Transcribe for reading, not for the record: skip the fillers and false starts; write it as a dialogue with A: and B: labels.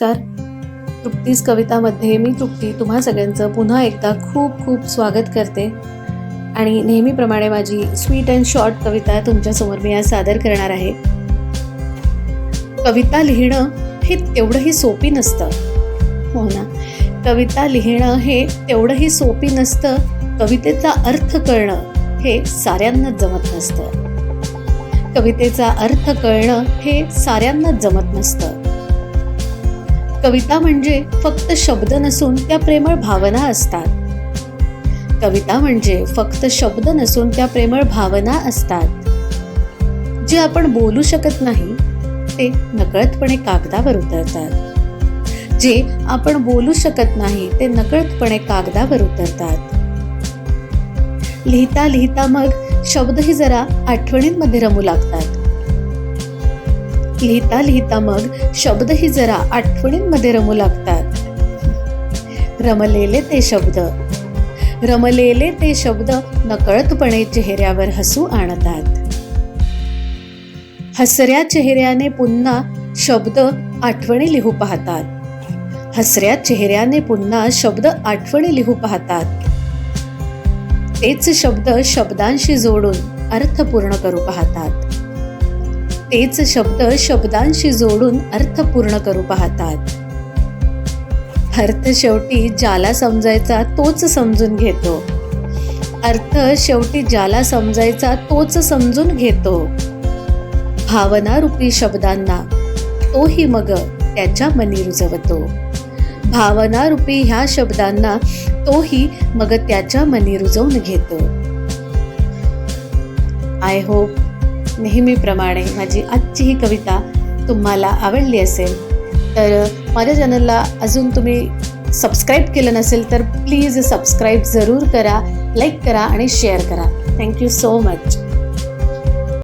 A: नमस्कार. तृप्तीज कवितामध्ये मी तृप्ती तुम्हा सगळ्यांचं पुन्हा एकदा खूप खूप स्वागत करते आणि नेहमीप्रमाणे माझी स्वीट अँड शॉर्ट कविता तुमच्यासमोर मी आज सादर करणार आहे. कविता लिहिणं हे तेवढंही सोपी नसतं. हो ना, कविता लिहिणं हे तेवढंही सोपी नसतं. कवितेचा अर्थ कळणं हे साऱ्यांनाच जमत नसतं. कवितेचा अर्थ कळणं हे साऱ्यांनाच जमत नसतं. कविता म्हणजे फक्त शब्द नसून त्या प्रेमळ भावना असतात. कविता म्हणजे फक्त शब्द नसून त्या प्रेमळ भावना असतात. जे आपण बोलू शकत नाही ते नकळतपणे कागदावर उतरतात. जे आपण बोलू शकत नाही ते नकळतपणे कागदावर उतरतात. लिहिता लिहिता मग शब्दही जरा आठवणींमध्ये रमू लागतात. लिहिता लिहिता मग शब्दही जरा आठवणींमध्ये रमू लागतात. रमलेले ते शब्द नकळतपणे चेहऱ्यावर हसू आणतात. हसऱ्या चेहऱ्याने पुन्हा शब्द आठवणी लिहू पाहतात. हसऱ्या चेहऱ्याने पुन्हा शब्द आठवणी लिहू पाहतात. तेच शब्द शब्दांशी जोडून अर्थ पूर्ण करू पाहतात. तेच शब्द शब्दांशी जोडून अर्थ पूर्ण करू पाहतात. अर्थ शेवटी ज्याला समजायचा तोच समजून घेतो. अर्थ शेवटी ज्याला समजायचा तोच समजून घेतो. भावनारूपी शब्दांना तोही मग त्याच्या मनी रुजवतो. भावनारूपी ह्या शब्दांना तोही मग त्याच्या मनी रुजवून घेतो. आय होप नेहमीप्रमाणे माझी आजची ही कविता तुम्हाला आवडली असेल. तर माझ्या चॅनलला अजून तुम्ही सबस्क्राईब केलं नसेल तर प्लीज सबस्क्राईब जरूर करा, लाईक करा आणि शेअर करा. Thank you so much.